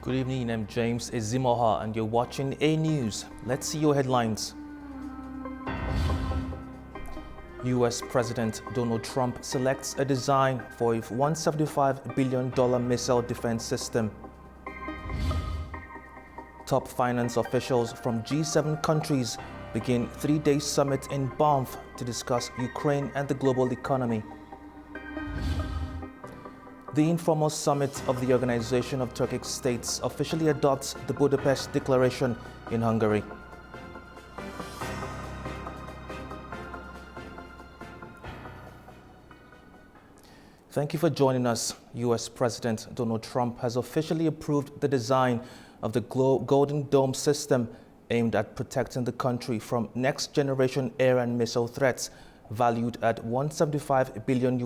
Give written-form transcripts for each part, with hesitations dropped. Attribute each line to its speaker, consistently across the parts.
Speaker 1: Good evening, I'm James Ezimoha and you're watching AnewZ. Let's see your headlines. US President Donald Trump selects a design for a $175 billion missile defense system. Top finance officials from G7 countries begin three-day summit in Banff to discuss Ukraine and the global economy. The informal summit of the Organization of Turkish States officially adopts the Budapest Declaration in Hungary. Thank you for joining us. US President Donald Trump has officially approved the design of the Golden Dome system aimed at protecting the country from next-generation air and missile threats, valued at $175 billion.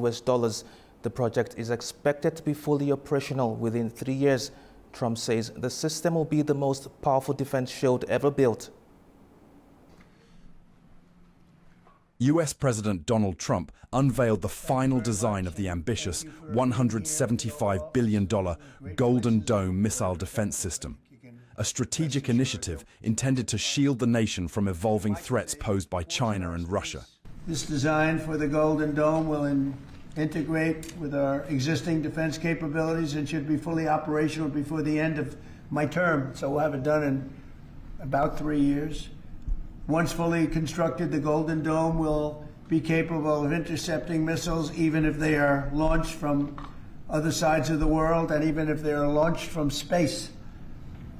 Speaker 1: The project is expected to be fully operational within 3 years. Trump says the system will be the most powerful defense shield ever built.
Speaker 2: US President Donald Trump unveiled the final design of the ambitious $175 billion Golden Dome missile defense system, a strategic initiative intended to shield the nation from evolving threats posed by China and Russia.
Speaker 3: This design for the Golden Dome will integrate with our existing defense capabilities and should be fully operational before the end of my term. So we'll have it done in about 3 years. Once fully constructed, the Golden Dome will be capable of intercepting missiles even if they are launched from other sides of the world and even if they are launched from space.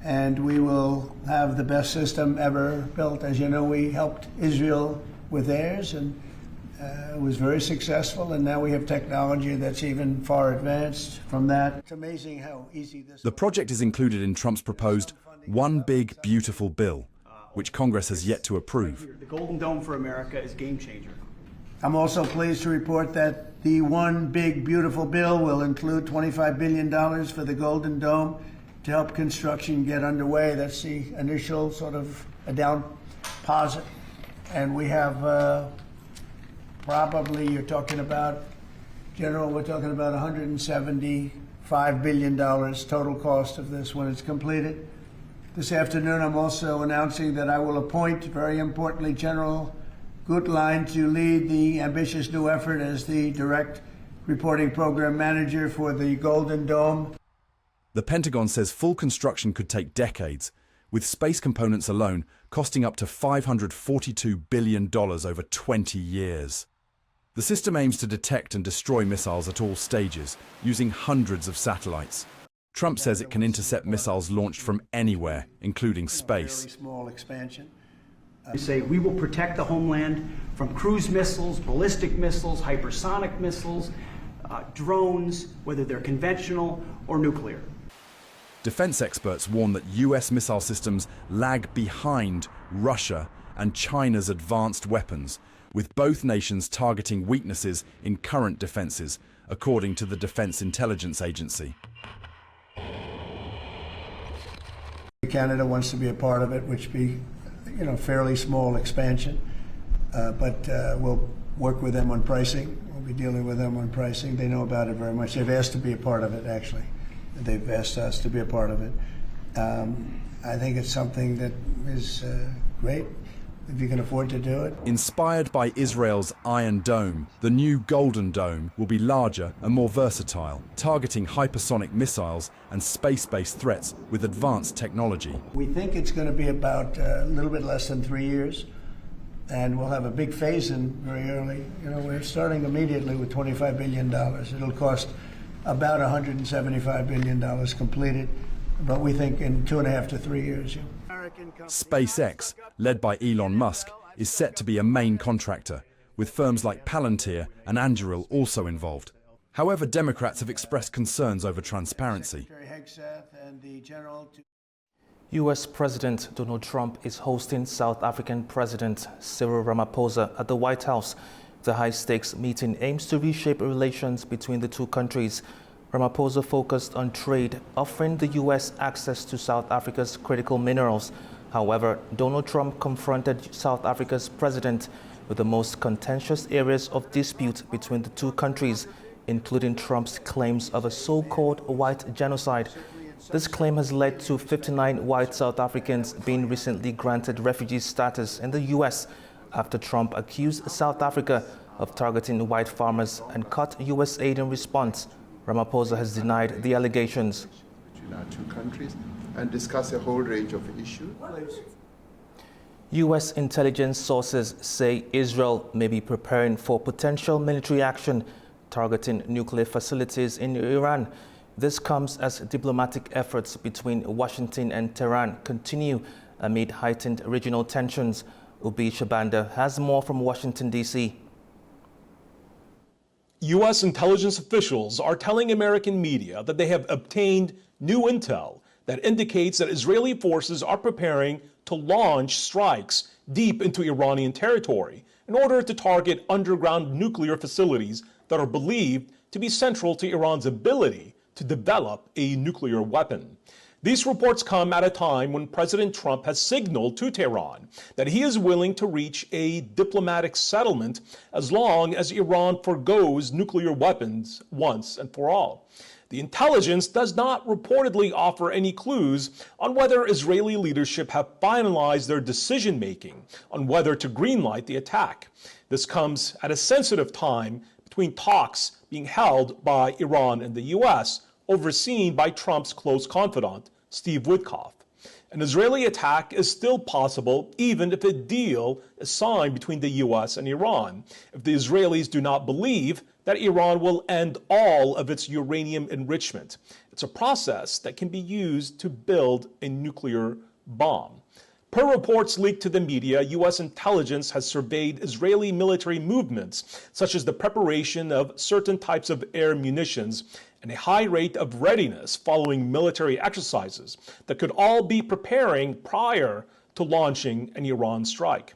Speaker 3: And we will have the best system ever built. As you know, we helped Israel with theirs, and it was very successful, and now we have technology that's even far advanced from that. It's amazing how easy this is.
Speaker 2: The project is included in Trump's proposed One Big Beautiful Bill, which Congress has yet to approve.
Speaker 4: The Golden Dome for America is a game changer.
Speaker 3: I'm also pleased to report that the One Big Beautiful Bill will include $25 billion for the Golden Dome to help construction get underway. That's the initial sort of a down deposit. And we have probably, you're talking about, General, we're talking about $175 billion total cost of this when it's completed. This afternoon, I'm also announcing that I will appoint, very importantly, General Gutlein to lead the ambitious new effort as the direct reporting program manager for the Golden Dome.
Speaker 2: The Pentagon says full construction could take decades, with space components alone costing up to $542 billion over 20 years. The system aims to detect and destroy missiles at all stages, using hundreds of satellites. Trump says it can intercept missiles launched from anywhere, including space.
Speaker 3: Small expansion.
Speaker 4: We say we will protect the homeland from cruise missiles, ballistic missiles, hypersonic missiles, drones, whether they're conventional or nuclear.
Speaker 2: Defense experts warn that US missile systems lag behind Russia and China's advanced weapons, with both nations targeting weaknesses in current defenses, according to the Defense Intelligence Agency.
Speaker 3: Canada wants to be a part of it, which be, fairly small expansion, but we'll work with them on pricing. We'll be dealing with them on pricing. They know about it very much. They've asked to be a part of it, actually. They've asked us to be a part of it. I think it's something that is great, if you can afford to do it.
Speaker 2: Inspired by Israel's Iron Dome, the new Golden Dome will be larger and more versatile, targeting hypersonic missiles and space-based threats with advanced technology.
Speaker 3: We think it's going to be about a little bit less than 3 years, and we'll have a big phase-in very early. We're starting immediately with $25 billion. It'll cost about $175 billion completed, but we think in 2.5 to 3 years.
Speaker 2: SpaceX, led by Elon Musk, is set to be a main contractor, with firms like Palantir and Anduril also involved. However, Democrats have expressed concerns over transparency.
Speaker 1: US President Donald Trump is hosting South African President Cyril Ramaphosa at the White House. The high-stakes meeting aims to reshape relations between the two countries. Ramaphosa focused on trade, offering the U.S. access to South Africa's critical minerals. However, Donald Trump confronted South Africa's president with the most contentious areas of dispute between the two countries, including Trump's claims of a so-called white genocide. This claim has led to 59 white South Africans being recently granted refugee status in the U.S. after Trump accused South Africa of targeting white farmers and cut U.S. aid in response. Ramaphosa has denied the allegations.
Speaker 5: Between our two countries and discuss a whole range of issues.
Speaker 1: U.S. intelligence sources say Israel may be preparing for potential military action targeting nuclear facilities in Iran. This comes as diplomatic efforts between Washington and Tehran continue amid heightened regional tensions. Ubi Shabanda has more from Washington, D.C.
Speaker 6: U.S. intelligence officials are telling American media that they have obtained new intel that indicates that Israeli forces are preparing to launch strikes deep into Iranian territory in order to target underground nuclear facilities that are believed to be central to Iran's ability to develop a nuclear weapon. These reports come at a time when President Trump has signaled to Tehran that he is willing to reach a diplomatic settlement as long as Iran forgoes nuclear weapons once and for all. The intelligence does not reportedly offer any clues on whether Israeli leadership have finalized their decision-making on whether to greenlight the attack. This comes at a sensitive time between talks being held by Iran and the U.S., overseen by Trump's close confidant, Steve Witkoff. An Israeli attack is still possible even if a deal is signed between the U.S. and Iran, if the Israelis do not believe that Iran will end all of its uranium enrichment. It's a process that can be used to build a nuclear bomb. Per reports leaked to the media, U.S. intelligence has surveyed Israeli military movements, such as the preparation of certain types of air munitions and a high rate of readiness following military exercises that could all be preparing prior to launching an Iran strike.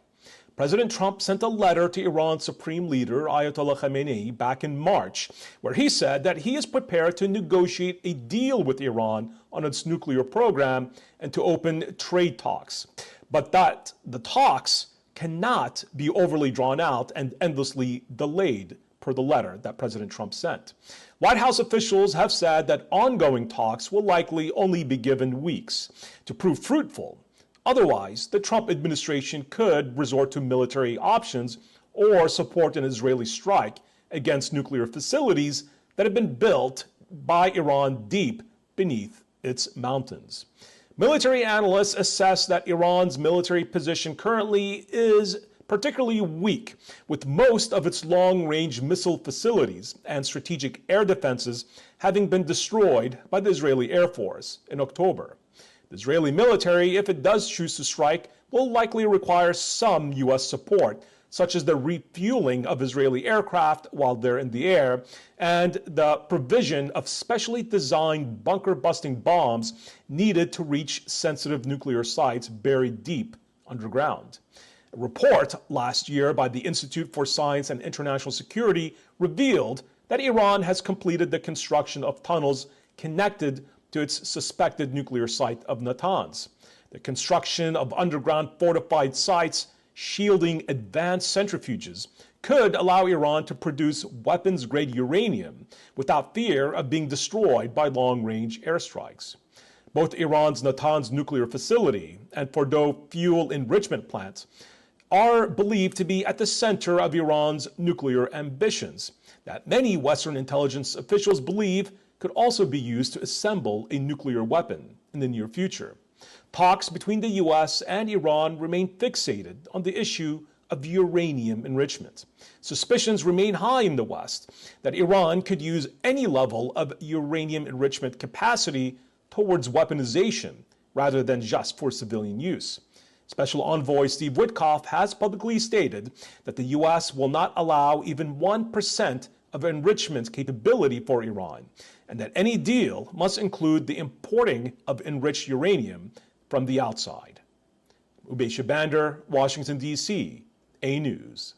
Speaker 6: President Trump sent a letter to Iran's supreme leader, Ayatollah Khamenei, back in March, where he said that he is prepared to negotiate a deal with Iran on its nuclear program and to open trade talks, but that the talks cannot be overly drawn out and endlessly delayed, per the letter that President Trump sent. White House officials have said that ongoing talks will likely only be given weeks to prove fruitful. Otherwise, the Trump administration could resort to military options or support an Israeli strike against nuclear facilities that have been built by Iran deep beneath its mountains. Military analysts assess that Iran's military position currently is particularly weak, with most of its long-range missile facilities and strategic air defenses having been destroyed by the Israeli Air Force in October. The Israeli military, if it does choose to strike, will likely require some U.S. support, such as the refueling of Israeli aircraft while they're in the air, and the provision of specially designed bunker-busting bombs needed to reach sensitive nuclear sites buried deep underground. A report last year by the Institute for Science and International Security revealed that Iran has completed the construction of tunnels connected to its suspected nuclear site of Natanz. The construction of underground fortified sites shielding advanced centrifuges could allow Iran to produce weapons-grade uranium without fear of being destroyed by long-range airstrikes. Both Iran's Natanz nuclear facility and Fordow fuel enrichment plants are believed to be at the center of Iran's nuclear ambitions that many Western intelligence officials believe could also be used to assemble a nuclear weapon in the near future. Talks between the U.S. and Iran remain fixated on the issue of uranium enrichment. Suspicions remain high in the West that Iran could use any level of uranium enrichment capacity towards weaponization rather than just for civilian use. Special Envoy Steve Witkoff has publicly stated that the U.S. will not allow even 1% of enrichment capability for Iran, and that any deal must include the importing of enriched uranium from the outside. Ubi Shabanda, Washington, D.C., AnewZ.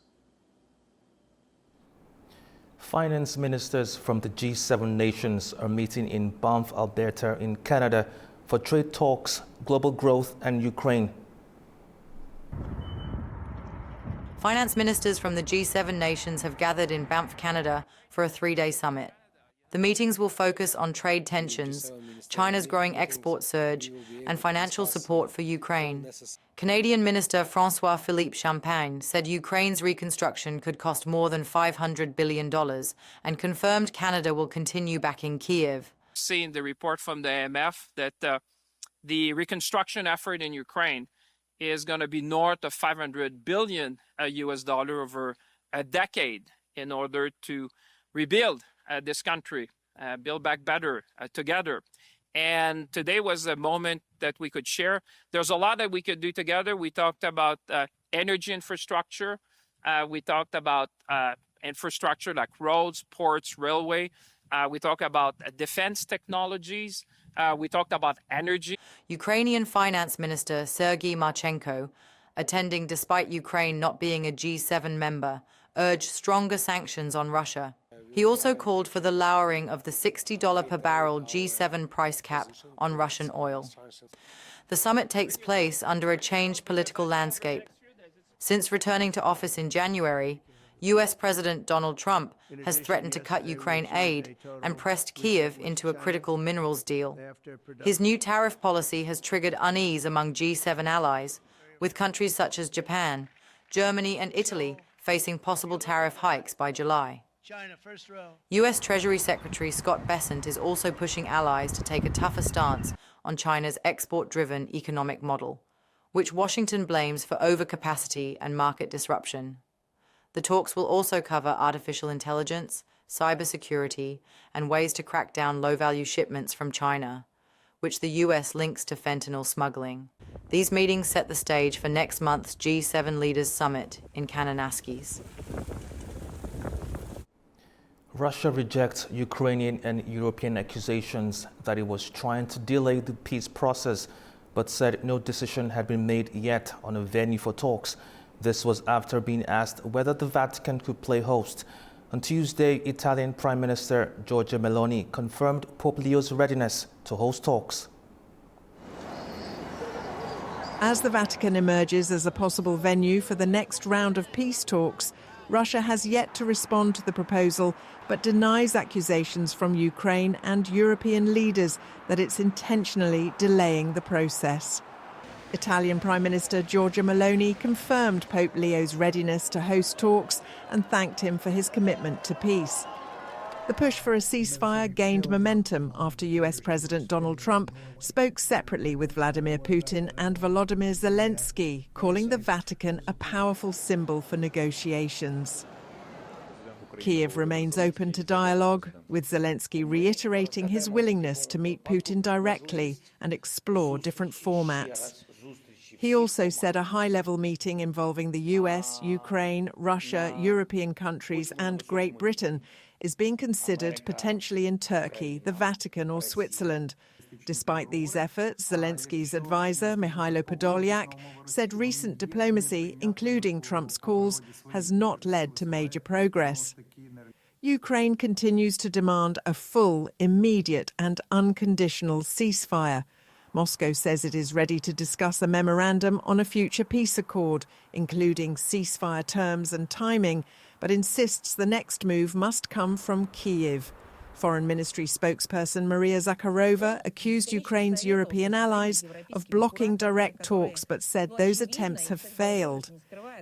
Speaker 1: Finance ministers from the G7 nations are meeting in Banff, Alberta in Canada for trade talks, global growth and Ukraine.
Speaker 7: Finance ministers from the G7 nations have gathered in Banff, Canada for a 3-day summit. The meetings will focus on trade tensions, China's growing export surge, and financial support for Ukraine. Canadian Minister François-Philippe Champagne said Ukraine's reconstruction could cost more than $500 billion and confirmed Canada will continue backing Kyiv.
Speaker 8: Seeing the report from the IMF that the reconstruction effort in Ukraine is going to be north of $500 billion US dollar over a decade in order to rebuild this country, build back better together. And today was a moment that we could share. There's a lot that we could do together. We talked about energy infrastructure. We talked about infrastructure like roads, ports, railway. We talked about defense technologies. We talked about energy.
Speaker 7: Ukrainian Finance Minister Sergei Marchenko, attending despite Ukraine not being a G7 member, urged stronger sanctions on Russia. He also called for the lowering of the $60 per barrel G7 price cap on Russian oil. The summit takes place under a changed political landscape. Since returning to office in January, US President Donald Trump has threatened to cut Ukraine aid and pressed Kyiv into a critical minerals deal. His new tariff policy has triggered unease among G7 allies, with countries such as Japan, Germany and Italy facing possible tariff hikes by July. US Treasury Secretary Scott Bessent is also pushing allies to take a tougher stance on China's export-driven economic model, which Washington blames for overcapacity and market disruption. The talks will also cover artificial intelligence, cybersecurity, and ways to crack down low-value shipments from China, which the US links to fentanyl smuggling. These meetings set the stage for next month's G7 Leaders Summit in Kananaskis.
Speaker 1: Russia rejects Ukrainian and European accusations that it was trying to delay the peace process, but said no decision had been made yet on a venue for talks. This was after being asked whether the Vatican could play host. On Tuesday, Italian Prime Minister Giorgia Meloni confirmed Pope Leo's readiness to host talks.
Speaker 9: As the Vatican emerges as a possible venue for the next round of peace talks, Russia has yet to respond to the proposal, but denies accusations from Ukraine and European leaders that it's intentionally delaying the process. Italian Prime Minister Giorgia Meloni confirmed Pope Leo's readiness to host talks and thanked him for his commitment to peace. The push for a ceasefire gained momentum after US President Donald Trump spoke separately with Vladimir Putin and Volodymyr Zelensky, calling the Vatican a powerful symbol for negotiations. Kyiv remains open to dialogue, with Zelensky reiterating his willingness to meet Putin directly and explore different formats. He also said a high-level meeting involving the US, Ukraine, Russia, European countries and Great Britain is being considered potentially in Turkey, the Vatican or Switzerland. Despite these efforts, Zelensky's advisor, Mikhailo Podolyak, said recent diplomacy, including Trump's calls, has not led to major progress. Ukraine continues to demand a full, immediate and unconditional ceasefire. Moscow says it is ready to discuss a memorandum on a future peace accord, including ceasefire terms and timing, but insists the next move must come from Kyiv. Foreign Ministry spokesperson Maria Zakharova accused Ukraine's European allies of blocking direct talks, but said those attempts have failed.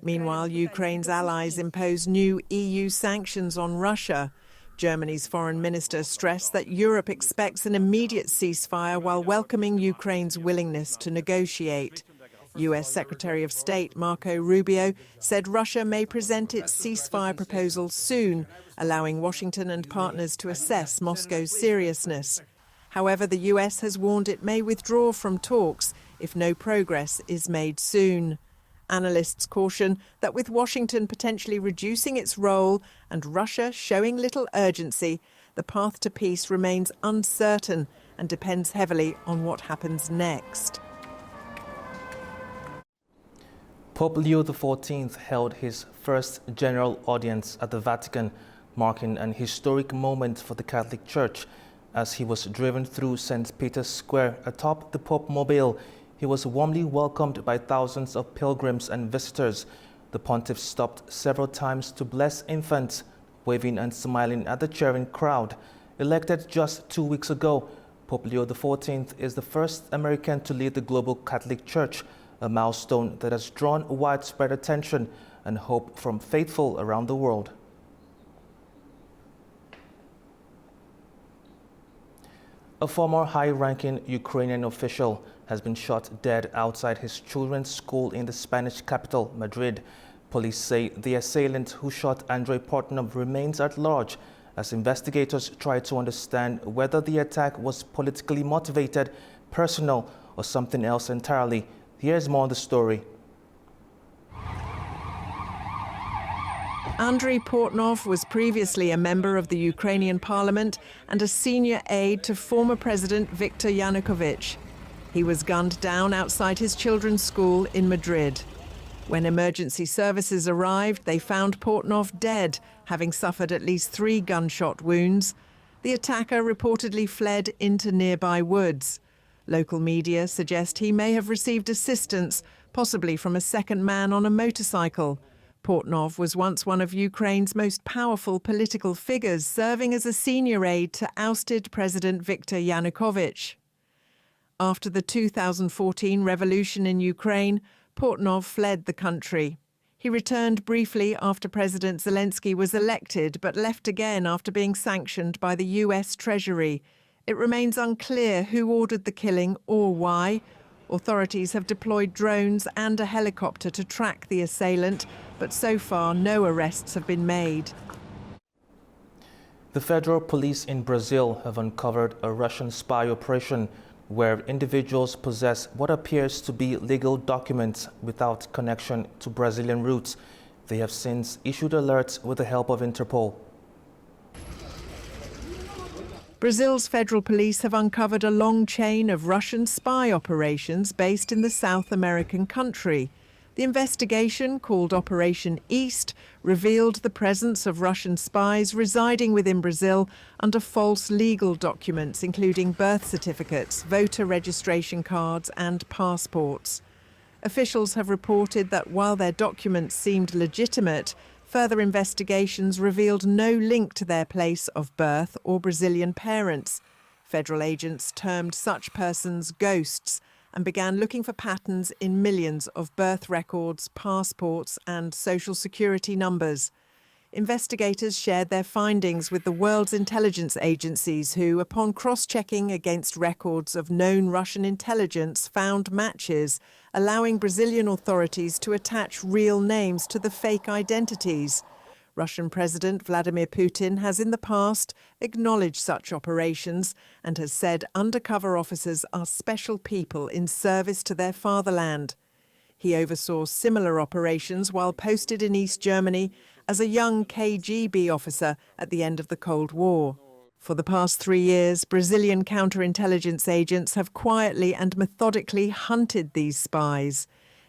Speaker 9: Meanwhile, Ukraine's allies impose new EU sanctions on Russia. Germany's foreign minister stressed that Europe expects an immediate ceasefire while welcoming Ukraine's willingness to negotiate. US Secretary of State Marco Rubio said Russia may present its ceasefire proposal soon, allowing Washington and partners to assess Moscow's seriousness. However, the US has warned it may withdraw from talks if no progress is made soon. Analysts caution that with Washington potentially reducing its role and Russia showing little urgency, the path to peace remains uncertain and depends heavily on what happens next.
Speaker 1: Pope Leo XIV held his first general audience at the Vatican, marking an historic moment for the Catholic Church. As he was driven through St. Peter's Square atop the Pope Mobile, he was warmly welcomed by thousands of pilgrims and visitors. The pontiff stopped several times to bless infants, waving and smiling at the cheering crowd. Elected just 2 weeks ago, Pope Leo XIV is the first American to lead the global Catholic Church, a milestone that has drawn widespread attention and hope from faithful around the world. A former high-ranking Ukrainian official has been shot dead outside his children's school in the Spanish capital, Madrid. Police say the assailant who shot Andrei Portnov remains at large as investigators try to understand whether the attack was politically motivated, personal, or something else entirely. Here's more on the story.
Speaker 9: Andrei Portnov was previously a member of the Ukrainian parliament and a senior aide to former President Viktor Yanukovych. He was gunned down outside his children's school in Madrid. When emergency services arrived, they found Portnov dead, having suffered at least 3 gunshot wounds. The attacker reportedly fled into nearby woods. Local media suggest he may have received assistance, possibly from a second man on a motorcycle. Portnov was once one of Ukraine's most powerful political figures, serving as a senior aide to ousted President Viktor Yanukovych. After the 2014 revolution in Ukraine, Portnov fled the country. He returned briefly after President Zelensky was elected, but left again after being sanctioned by the US Treasury. It remains unclear who ordered the killing or why. Authorities have deployed drones and a helicopter to track the assailant, but so far no arrests have been made.
Speaker 1: The federal police in Brazil have uncovered a Russian spy operation where individuals possess what appears to be legal documents without connection to Brazilian roots. They have since issued alerts with the help of Interpol.
Speaker 9: Brazil's federal police have uncovered a long chain of Russian spy operations based in the South American country. The investigation, called Operation East, revealed the presence of Russian spies residing within Brazil under false legal documents, including birth certificates, voter registration cards and passports. Officials have reported that while their documents seemed legitimate, further investigations revealed no link to their place of birth or Brazilian parents. Federal agents termed such persons ghosts and began looking for patterns in millions of birth records, passports and social security numbers. Investigators shared their findings with the world's intelligence agencies who, upon cross-checking against records of known Russian intelligence, found matches, allowing Brazilian authorities to attach real names to the fake identities. Russian President Vladimir Putin has in the past acknowledged such operations and has said undercover officers are special people in service to their fatherland. He oversaw similar operations while posted in East Germany as a young KGB officer at the end of the Cold War. For the past 3 years, Brazilian counterintelligence agents have quietly and methodically hunted these spies.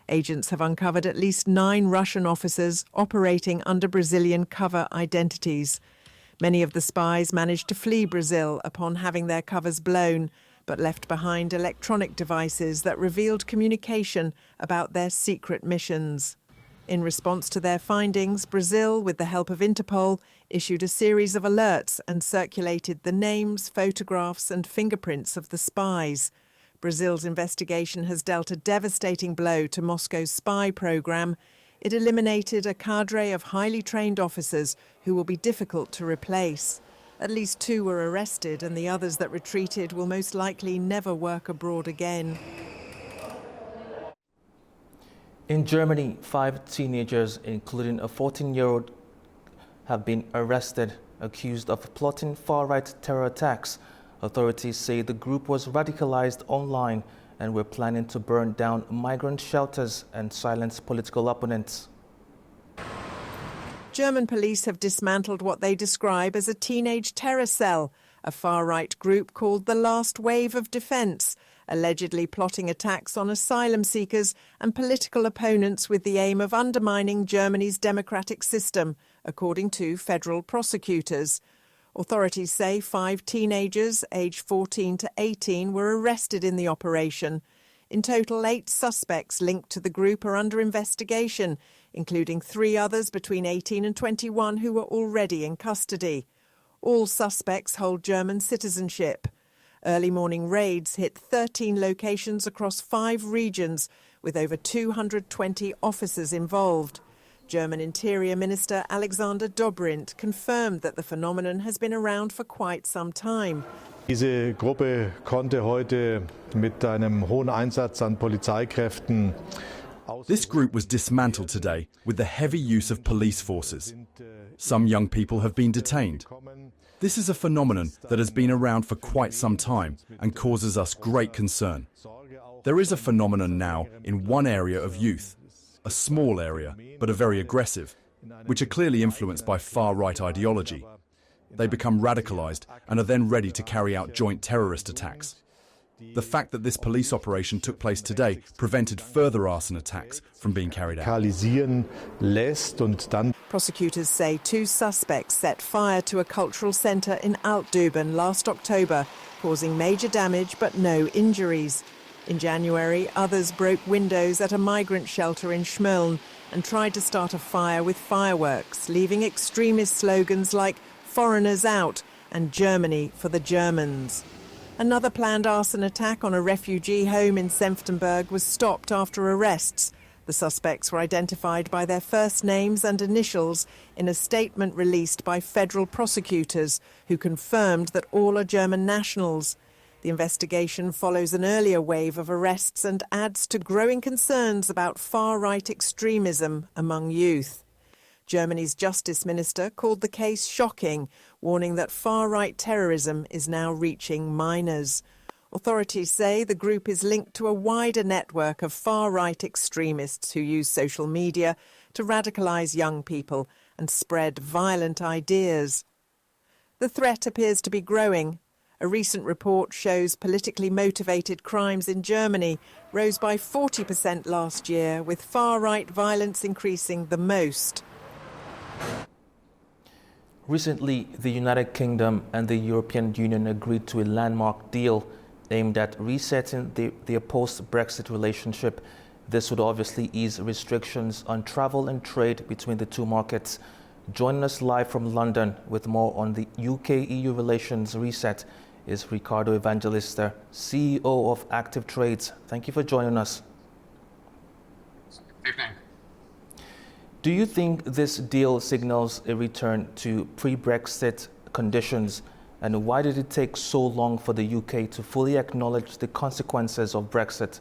Speaker 9: Agents have uncovered at least 9 Russian officers operating under Brazilian cover identities. Many of the spies managed to flee Brazil upon having their covers blown, but left behind electronic devices that revealed communication about their secret missions. In response to their findings, Brazil, with the help of Interpol, issued a series of alerts and circulated the names, photographs and fingerprints of the spies. Brazil's investigation has dealt a devastating blow to Moscow's spy program. It eliminated a cadre of highly trained officers who will be difficult to replace. At least 2 were arrested, and the others that retreated will most likely never work abroad again.
Speaker 1: In Germany, 5 teenagers, including a 14-year-old, have been arrested, accused of plotting far-right terror attacks. Authorities say the group was radicalized online and were planning to burn down migrant shelters and silence political opponents.
Speaker 9: German police have dismantled what they describe as a teenage terror cell, a far-right group called the Last Wave of Defense, allegedly plotting attacks on asylum seekers and political opponents with the aim of undermining Germany's democratic system, according to federal prosecutors. Authorities say 5 teenagers, aged 14 to 18, were arrested in the operation. In total, 8 suspects linked to the group are under investigation, including 3 others between 18 and 21 who were already in custody. All suspects hold German citizenship. Early morning raids hit 13 locations across 5 regions, with over 220 officers involved. German Interior Minister Alexander Dobrindt confirmed that the phenomenon has been around for quite some time.
Speaker 10: Diese Gruppe konnte heute mit einem hohen Einsatz an Polizeikräften.
Speaker 2: This group was dismantled today with the heavy use of police forces. Some young people have been detained. This is a phenomenon that has been around for quite some time and causes us great concern. There is a phenomenon now in one area of youth, a small area, but a very aggressive, which are clearly influenced by far-right ideology. They become radicalized and are then ready to carry out joint terrorist attacks. The fact that this police operation took place today prevented further arson attacks from being carried out.
Speaker 9: Prosecutors say 2 suspects set fire to a cultural centre in Altdüben last October, causing major damage but no injuries. In January, others broke windows at a migrant shelter in Schmölln and tried to start a fire with fireworks, leaving extremist slogans like "Foreigners out" and "Germany for the Germans." Another planned arson attack on a refugee home in Senftenberg was stopped after arrests. The suspects were identified by their first names and initials in a statement released by federal prosecutors, who confirmed that all are German nationals. The investigation follows an earlier wave of arrests and adds to growing concerns about far-right extremism among youth. Germany's Justice Minister called the case shocking, warning that far-right terrorism is now reaching minors. Authorities say the group is linked to a wider network of far-right extremists who use social media to radicalise young people and spread violent ideas. The threat appears to be growing. A recent report shows politically motivated crimes in Germany rose by 40% last year, with far-right violence increasing the most.
Speaker 1: Recently, the United Kingdom and the European Union agreed to a landmark deal aimed at resetting their post-Brexit relationship. This would obviously ease restrictions on travel and trade between the two markets. Joining us live from London with more on the UK-EU relations reset is Ricardo Evangelista, CEO of Active Trades. Thank you for joining us.
Speaker 11: Good evening.
Speaker 1: Do you think this deal signals a return to pre-Brexit conditions? And why did it take so long for the UK to fully acknowledge the consequences of Brexit?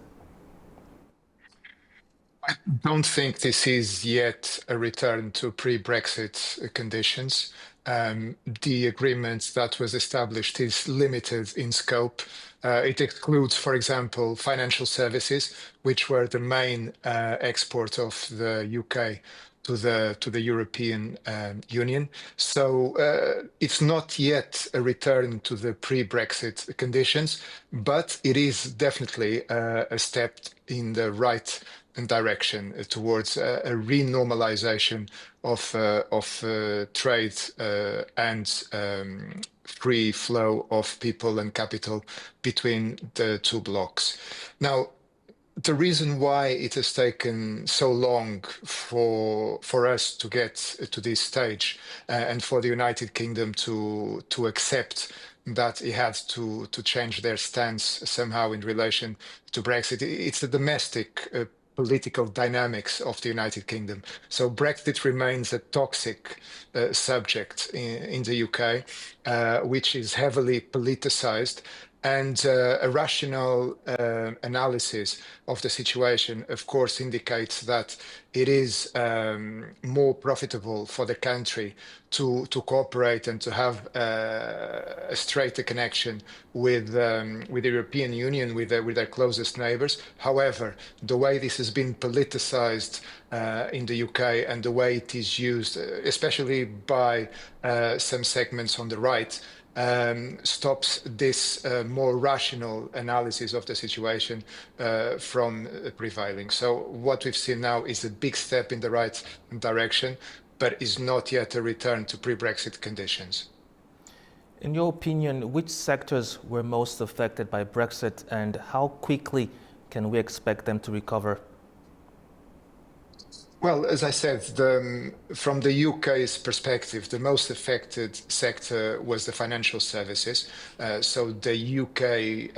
Speaker 11: I don't think this is yet a return to pre-Brexit conditions. The agreement that was established is limited in scope. It excludes, for example, financial services, which were the main export of the UK to the European Union. So it's not yet a return to the pre-Brexit conditions, but it is definitely a step in the right direction towards a renormalization of trade and free flow of people and capital between the two blocs. Now, the reason why it has taken so long for us to get to this stage and for the United Kingdom to accept that it had to change their stance somehow in relation to Brexit, it's the domestic political dynamics of the United Kingdom. So Brexit remains a toxic subject in the UK, which is heavily politicized. And a rational analysis of the situation, of course, indicates that it is more profitable for the country to cooperate and to have a straighter connection with the European Union, with their closest neighbours. However, the way this has been politicized in the UK and the way it is used, especially by some segments on the right, stops this more rational analysis of the situation from prevailing. So what we've seen now is a big step in the right direction, but is not yet a return to pre-Brexit conditions.
Speaker 1: In your opinion, which sectors were most affected by Brexit, and how quickly can we expect them to recover?
Speaker 11: Well, as I said, from the UK's perspective, the most affected sector was the financial services. So the UK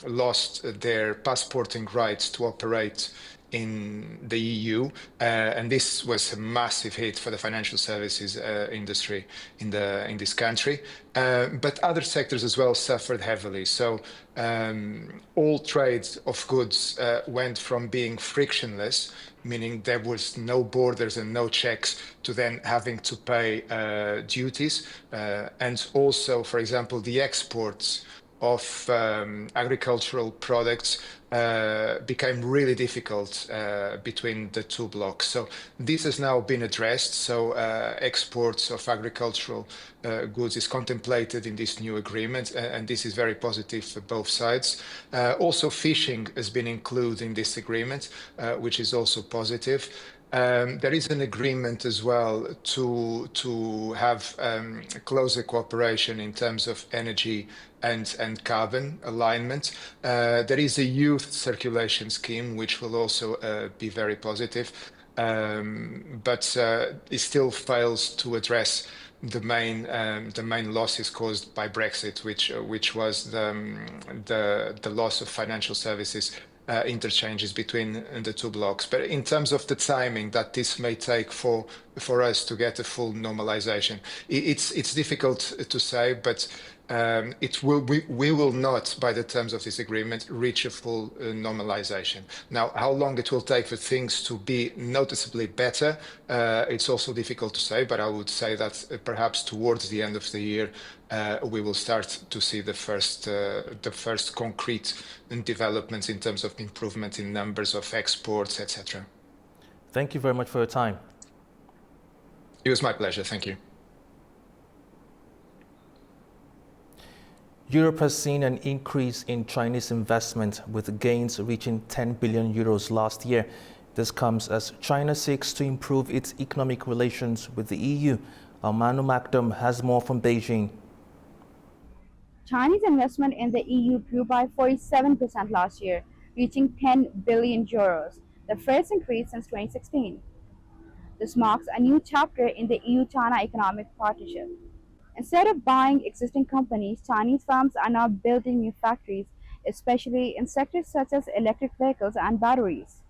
Speaker 11: lost their passporting rights to operate in the EU, and this was a massive hit for the financial services industry in this country. But other sectors as well suffered heavily. So all trades of goods went from being frictionless, meaning there was no borders and no checks, to then having to pay duties. And also, for example, the exports of agricultural products became really difficult between the two blocks. So this has now been addressed. So exports of agricultural goods is contemplated in this new agreement, and this is very positive for both sides. Also, fishing has been included in this agreement, which is also positive. There is an agreement as well to have closer cooperation in terms of energy and carbon alignment. There is a youth circulation scheme, which will also be very positive, but it still fails to address the main losses caused by Brexit, which was the loss of financial services interchanges between the two blocks. But in terms of the timing that this may take for us to get a full normalization, it's difficult to say, but we will not, by the terms of this agreement, reach a full normalization. Now, how long it will take for things to be noticeably better, it's also difficult to say, but I would say that perhaps towards the end of the year, we will start to see the first concrete developments in terms of improvement in numbers of exports, etc.
Speaker 1: Thank you very much for your time.
Speaker 11: It was my pleasure. Thank you.
Speaker 1: Europe has seen an increase in Chinese investment, with gains reaching 10 billion euros last year. This comes as China seeks to improve its economic relations with the EU. Manu Makdum has more from Beijing.
Speaker 12: Chinese investment in the EU grew by 47% last year, reaching 10 billion euros, the first increase since 2016. This marks a new chapter in the EU-China economic partnership. Instead of buying existing companies, Chinese firms are now building new factories, especially in sectors such as electric vehicles and batteries.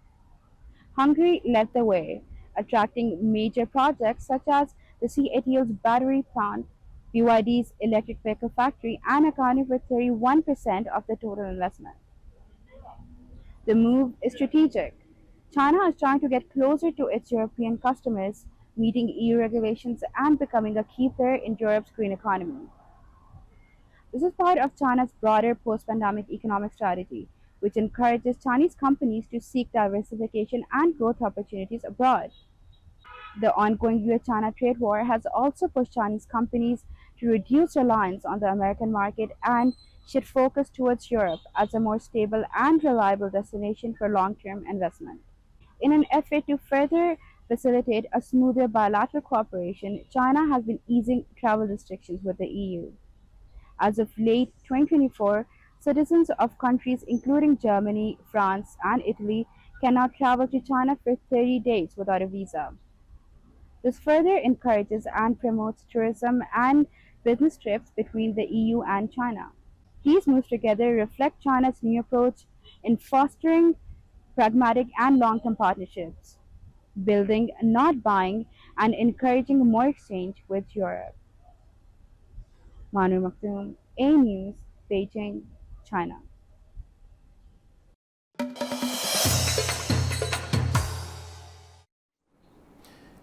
Speaker 12: Hungary led the way, attracting major projects such as the CATL's battery plant, BYD's electric vehicle factory, and accounting for 31% of the total investment. The move is strategic. China is trying to get closer to its European customers, meeting EU regulations and becoming a key player in Europe's green economy. This is part of China's broader post-pandemic economic strategy, which encourages Chinese companies to seek diversification and growth opportunities abroad. The ongoing US-China trade war has also pushed Chinese companies to reduce reliance on the American market and shift focus towards Europe as a more stable and reliable destination for long-term investment. In an effort to further facilitate a smoother bilateral cooperation, China has been easing travel restrictions with the EU. As of late 2024, citizens of countries including Germany, France, and Italy cannot travel to China for 30 days without a visa. This further encourages and promotes tourism and business trips between the EU and China. These moves together reflect China's new approach in fostering pragmatic and long-term partnerships, building, not buying, and encouraging more exchange with Europe. Manu Makdum, AnewZ, Beijing, China.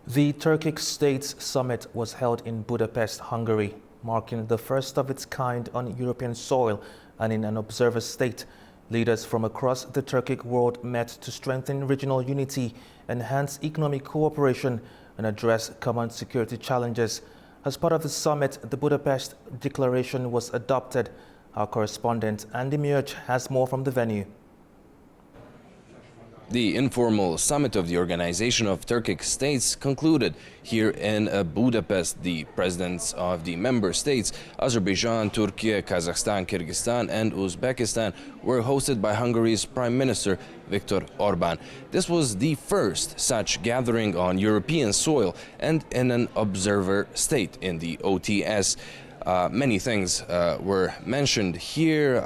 Speaker 1: The Turkish States Summit was held in Budapest, Hungary, marking the first of its kind on European soil and in an observer state. Leaders from across the Turkic world met to strengthen regional unity, enhance economic cooperation, and address common security challenges. As part of the summit, the Budapest Declaration was adopted. Our correspondent Andy Murch has more from the venue.
Speaker 13: The informal summit of the Organization of Turkic States concluded here in Budapest. The presidents of the member states, Azerbaijan, Turkey, Kazakhstan, Kyrgyzstan and Uzbekistan, were hosted by Hungary's Prime Minister Viktor Orban. This was the first such gathering on European soil and in an observer state in the OTS. Many things were mentioned here.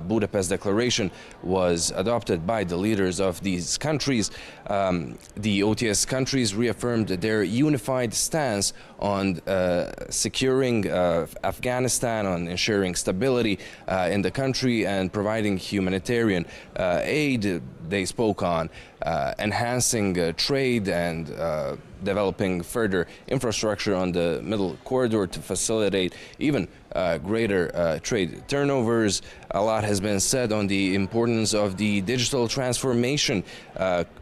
Speaker 13: Budapest Declaration was adopted by the leaders of these countries. The OTS countries reaffirmed their unified stance on securing Afghanistan, on ensuring stability in the country and providing humanitarian aid. They spoke on enhancing trade and developing further infrastructure on the middle corridor to facilitate even greater trade turnovers. A lot has been said on the importance of the digital transformation,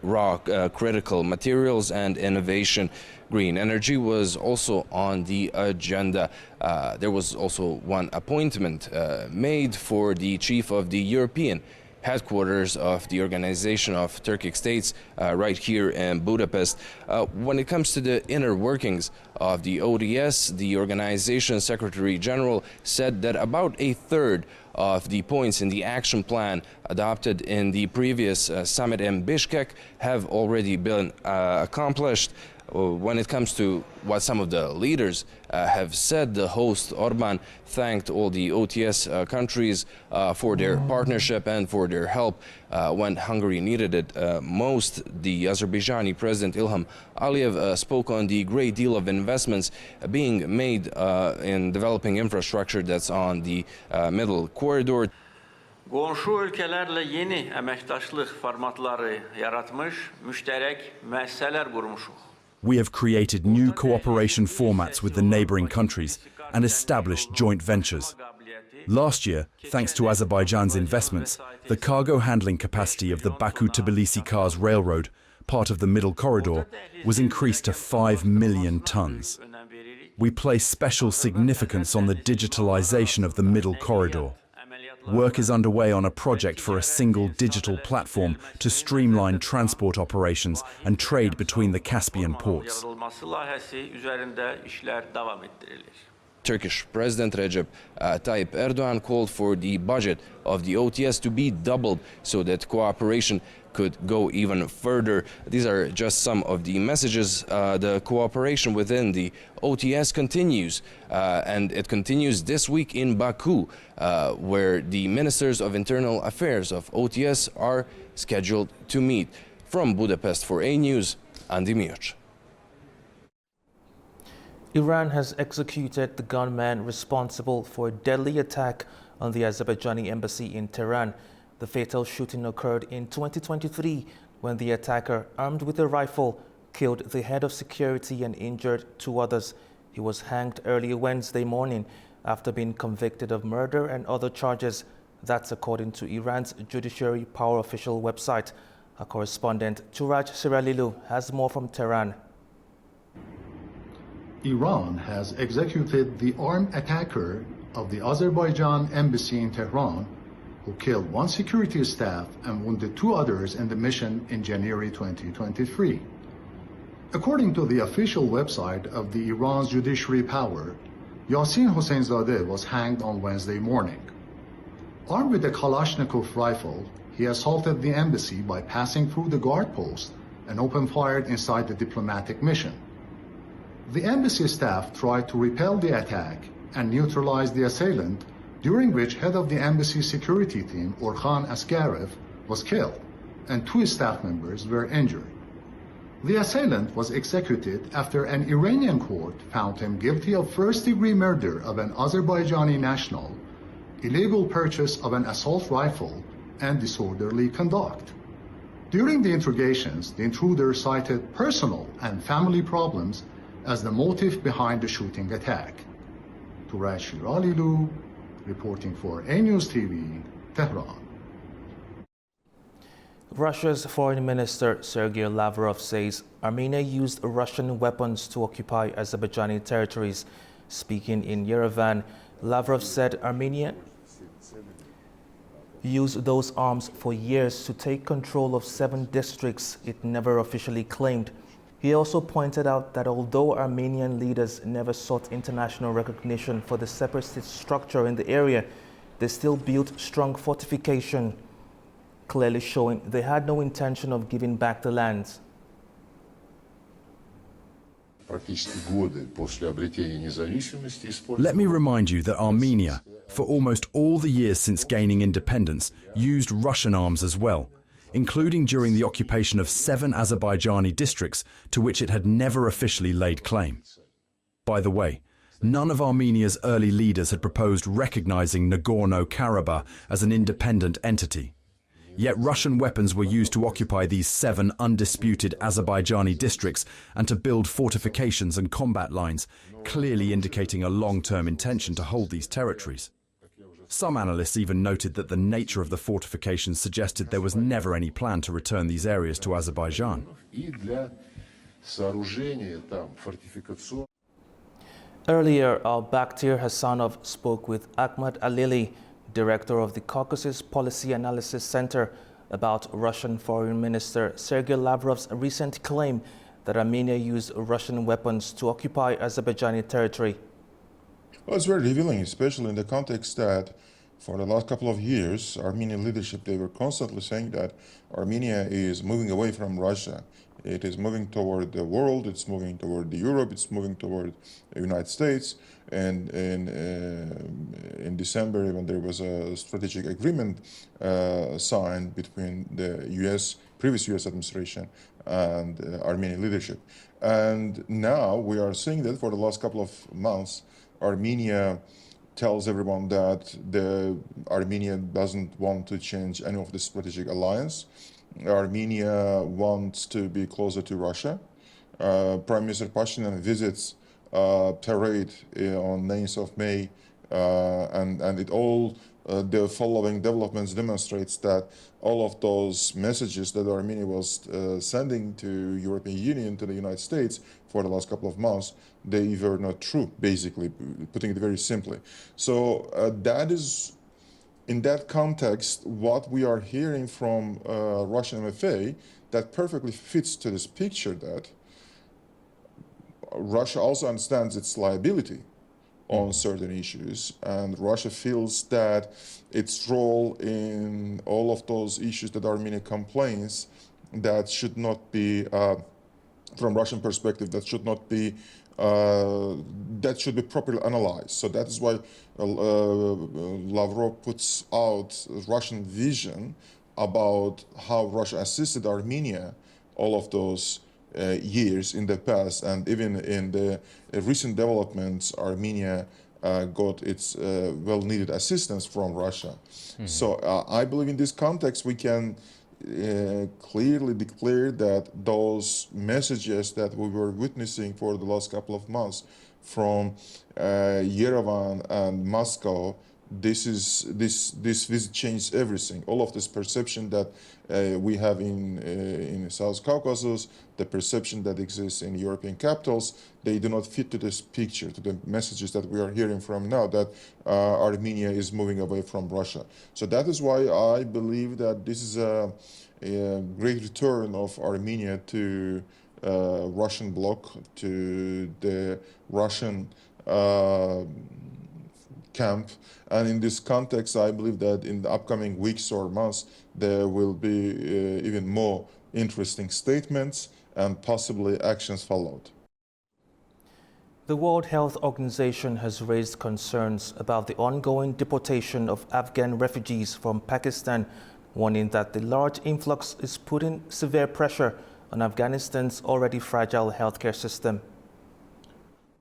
Speaker 13: raw critical materials and innovation. Green energy was also on the agenda. There was also one appointment made for the chief of the European headquarters of the Organization of Turkic States right here in Budapest. When it comes to the inner workings of the ODS, the organization Secretary General said that about a third of the points in the action plan adopted in the previous summit in Bishkek have already been accomplished. When it comes to what some of the leaders have said, the host Orban thanked all the OTS countries for their partnership and for their help when Hungary needed it most. The Azerbaijani President Ilham Aliyev spoke on the great deal of investments being made in developing infrastructure that's on the middle corridor.
Speaker 14: Qonşu ülkelerle yeni əməkdaşlıq formatları yaratmış, müştərək müəssisələr qurmuşuq.
Speaker 2: We have created new cooperation formats with the neighboring countries and established joint ventures. Last year, thanks to Azerbaijan's investments, the cargo handling capacity of the Baku-Tbilisi Kars Railroad, part of the Middle Corridor, was increased to 5 million tons. We place special significance on the digitalization of the Middle Corridor. Work is underway on a project for a single digital platform to streamline transport operations and trade between the Caspian ports.
Speaker 13: Turkish President Recep Tayyip Erdogan called for the budget of the OTS to be doubled so that cooperation could go even further. These are just some of the messages. The cooperation within the OTS continues, and it continues this week in Baku, where the ministers of internal affairs of OTS are scheduled to meet. From Budapest for AnewZ, Andy Miocz.
Speaker 1: Iran has executed the gunman responsible for a deadly attack on the Azerbaijani embassy in Tehran. The fatal shooting occurred in 2023 when the attacker, armed with a rifle, killed the head of security and injured 2 others. He was hanged early Wednesday morning after being convicted of murder and other charges. That's according to Iran's Judiciary Power official website. Our correspondent Turaj Siralilu has more from Tehran.
Speaker 15: Iran has executed the armed attacker of the Azerbaijan embassy in Tehran, who killed 1 security staff and wounded 2 others in the mission in January 2023. According to the official website of the Iran's Judiciary Power, Yasin Hosseinzadeh was hanged on Wednesday morning. Armed with a Kalashnikov rifle, he assaulted the embassy by passing through the guard post and opened fire inside the diplomatic mission. The embassy staff tried to repel the attack and neutralize the assailant, during which head of the embassy security team, Orkhan Asgarev, was killed, and 2 staff members were injured. The assailant was executed after an Iranian court found him guilty of first-degree murder of an Azerbaijani national, illegal purchase of an assault rifle, and disorderly conduct. During the interrogations, the intruder cited personal and family problems as the motive behind the shooting attack. Turaj Siralilu, reporting for AnewZ TV, Tehran.
Speaker 1: Russia's Foreign Minister Sergei Lavrov says Armenia used Russian weapons to occupy Azerbaijani territories. Speaking in Yerevan, Lavrov said Armenia used those arms for years to take control of 7 districts it never officially claimed. He also pointed out that although Armenian leaders never sought international recognition for the separatist structure in the area, they still built strong fortification, clearly showing they had no intention of giving back the lands.
Speaker 2: Let me remind you that Armenia, for almost all the years since gaining independence, used Russian arms as well, including during the occupation of 7 Azerbaijani districts to which it had never officially laid claim. By the way, none of Armenia's early leaders had proposed recognizing Nagorno-Karabakh as an independent entity. Yet Russian weapons were used to occupy these 7 undisputed Azerbaijani districts and to build fortifications and combat lines, clearly indicating a long-term intention to hold these territories. Some analysts even noted that the nature of the fortifications suggested there was never any plan to return these areas to Azerbaijan.
Speaker 1: Earlier, our Bakhtir Hassanov spoke with Akmad Ali, director of the Caucasus Policy Analysis Center, about Russian Foreign Minister Sergei Lavrov's recent claim that Armenia used Russian weapons to occupy Azerbaijani territory.
Speaker 16: Well, it's very revealing, especially in the context that for the last couple of years, Armenian leadership, they were constantly saying that Armenia is moving away from Russia. It is moving toward the world, it's moving toward Europe, it's moving toward the United States. And in December, even there was a strategic agreement signed between the previous US administration and Armenian leadership. And now we are seeing that for the last couple of months, Armenia tells everyone that Armenia doesn't want to change any of the strategic alliance. Armenia wants to be closer to Russia. Prime Minister Pashinyan visits Farright on 9th of May, and it all the following developments demonstrates that all of those messages that Armenia was sending to European Union, to the United States for the last couple of months, they were not true, basically, putting it very simply. So that is, in that context, what we are hearing from Russian MFA that perfectly fits to this picture that Russia also understands its liability on certain issues, and Russia feels that its role in all of those issues that Armenia complains that should not be, from Russian perspective, that should not be, that should be properly analyzed. So that is why Lavrov puts out Russian vision about how Russia assisted Armenia all of those years in the past, and even in the recent developments, Armenia got its well-needed assistance from Russia. Mm-hmm. So I believe in this context we can clearly declare that those messages that we were witnessing for the last couple of months from Yerevan and Moscow, this visit changed everything. All of this perception that we have in South Caucasus, the perception that exists in European capitals, they do not fit to this picture, to the messages that we are hearing from now, that Armenia is moving away from Russia. So that is why I believe that this is a great return of Armenia to Russian bloc, to the Russian camp. And in this context, I believe that in the upcoming weeks or months, there will be even more interesting statements and possibly actions followed.
Speaker 1: The World Health Organization has raised concerns about the ongoing deportation of Afghan refugees from Pakistan, warning that the large influx is putting severe pressure on Afghanistan's already fragile healthcare system.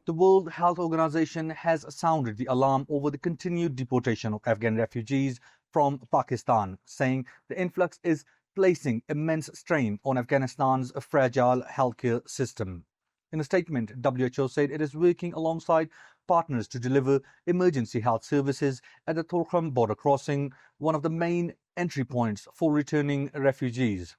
Speaker 17: The World Health Organization has sounded the alarm over the continued deportation of Afghan refugees from Pakistan, saying the influx is placing immense strain on Afghanistan's fragile healthcare system. In a statement, WHO said it is working alongside partners to deliver emergency health services at the Torkham border crossing, one of the main entry points for returning refugees.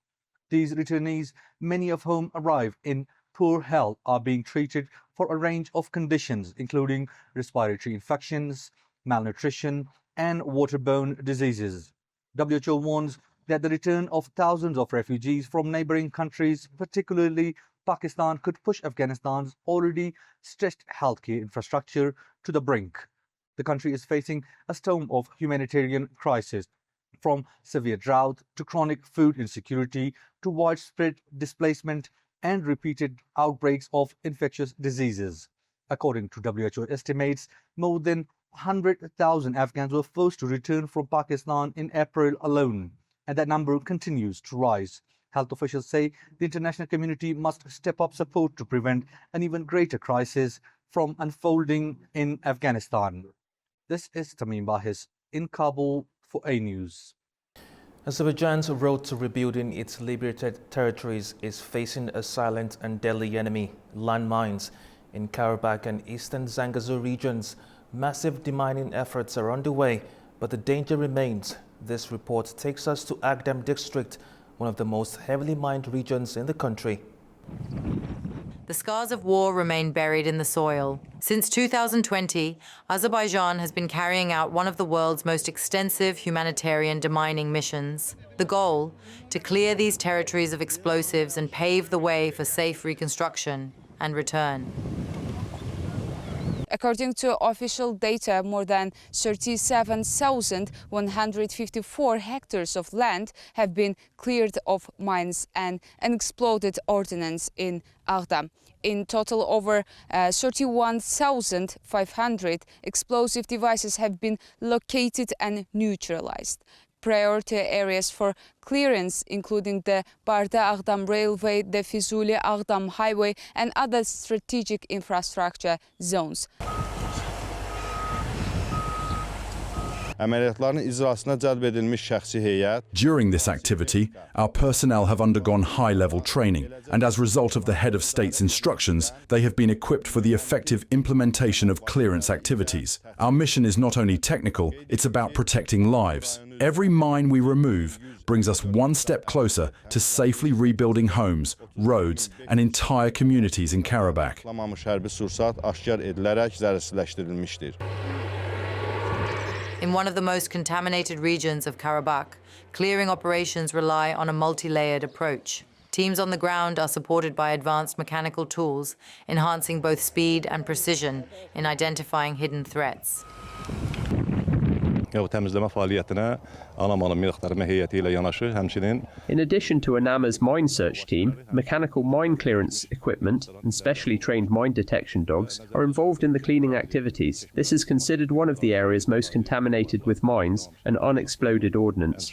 Speaker 17: These returnees, many of whom arrive in poor health, are being treated for a range of conditions, including respiratory infections, malnutrition, and waterborne diseases. WHO warns that the return of thousands of refugees from neighboring countries, particularly Pakistan, could push Afghanistan's already stretched healthcare infrastructure to the brink. The country is facing a storm of humanitarian crises, from severe drought to chronic food insecurity to widespread displacement and repeated outbreaks of infectious diseases. According to WHO estimates, more than 100,000 Afghans were forced to return from Pakistan in April alone, and that number continues to rise. Health officials say the international community must step up support to prevent an even greater crisis from unfolding in Afghanistan. This is Tamim Bahis in Kabul for AnewZ.
Speaker 1: Azerbaijan's road to rebuilding its liberated territories is facing a silent and deadly enemy, landmines. In Karabakh and eastern Zangezur regions, massive demining efforts are underway, but the danger remains. This report takes us to Agdam district, one of the most heavily mined regions in the country.
Speaker 7: The scars of war remain buried in the soil. Since 2020, Azerbaijan has been carrying out one of the world's most extensive humanitarian demining missions. The goal? To clear these territories of explosives and pave the way for safe reconstruction and return.
Speaker 18: According to official data, more than 37,154 hectares of land have been cleared of mines and unexploded ordnance in Agdam. In total, over 31,500 explosive devices have been located and neutralized. Priority areas for clearance, including the Barda-Agdam Railway, the Fizuli-Agdam Highway, and other strategic infrastructure zones.
Speaker 2: During this activity, our personnel have undergone high-level training, and as a result of the head of state's instructions, they have been equipped for the effective implementation of clearance activities. Our mission is not only technical, it's about protecting lives. Every mine we remove brings us one step closer to safely rebuilding homes, roads, and entire communities in Karabakh.
Speaker 7: In one of the most contaminated regions of Karabakh, clearing operations rely on a multi-layered approach. Teams on the ground are supported by advanced mechanical tools, enhancing both speed and precision in identifying hidden threats.
Speaker 19: In addition to AnewZ's mine search team, mechanical mine clearance equipment and specially trained mine detection dogs are involved in the cleaning activities. This is considered one of the areas most contaminated with mines and unexploded ordnance.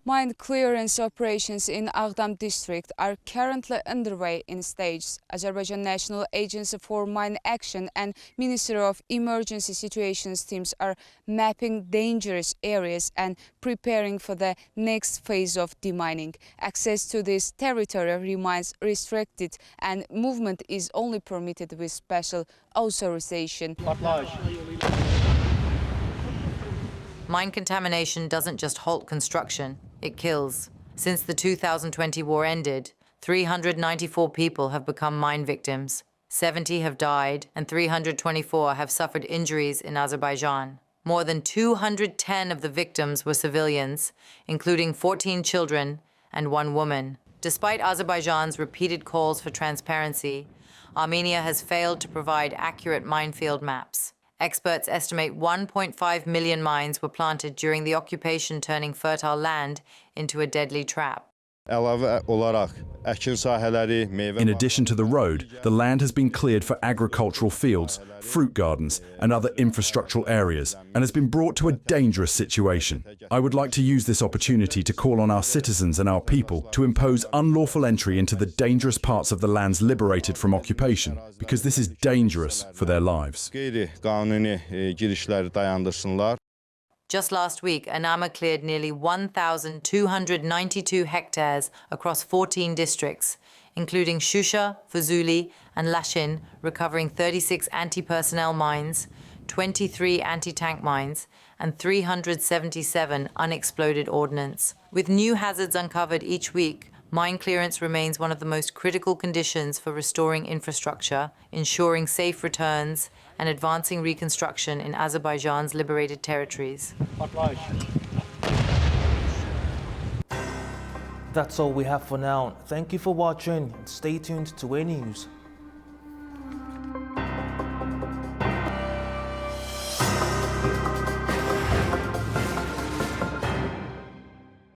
Speaker 18: Mine clearance operations in Agdam district are currently underway in stages. Azerbaijan National Agency for Mine Action and Ministry of Emergency Situations teams are mapping dangerous areas and preparing for the next phase of demining. Access to this territory remains restricted and movement is only permitted with special authorization.
Speaker 7: Mine contamination doesn't just halt construction, it kills. Since the 2020 war ended, 394 people have become mine victims. 70 have died and 324 have suffered injuries in Azerbaijan. More than 210 of the victims were civilians, including 14 children and 1 woman. Despite Azerbaijan's repeated calls for transparency, Armenia has failed to provide accurate minefield maps. Experts estimate 1.5 million mines were planted during the occupation, turning fertile land into a deadly trap.
Speaker 2: In addition to the road, the land has been cleared for agricultural fields, fruit gardens, and other infrastructural areas, and has been brought to a dangerous situation. I would like to use this opportunity to call on our citizens and our people to impose unlawful entry into the dangerous parts of the lands liberated from occupation, because this is dangerous for their lives.
Speaker 7: Just last week, AnewZ cleared nearly 1,292 hectares across 14 districts, including Shusha, Fuzuli, and Lashin, recovering 36 anti-personnel mines, 23 anti-tank mines, and 377 unexploded ordnance. With new hazards uncovered each week, Mine clearance remains one of the most critical conditions for restoring infrastructure, ensuring safe returns, and advancing reconstruction in Azerbaijan's liberated territories.
Speaker 1: That's all we have for now. Thank you for watching. Stay tuned to AnewZ.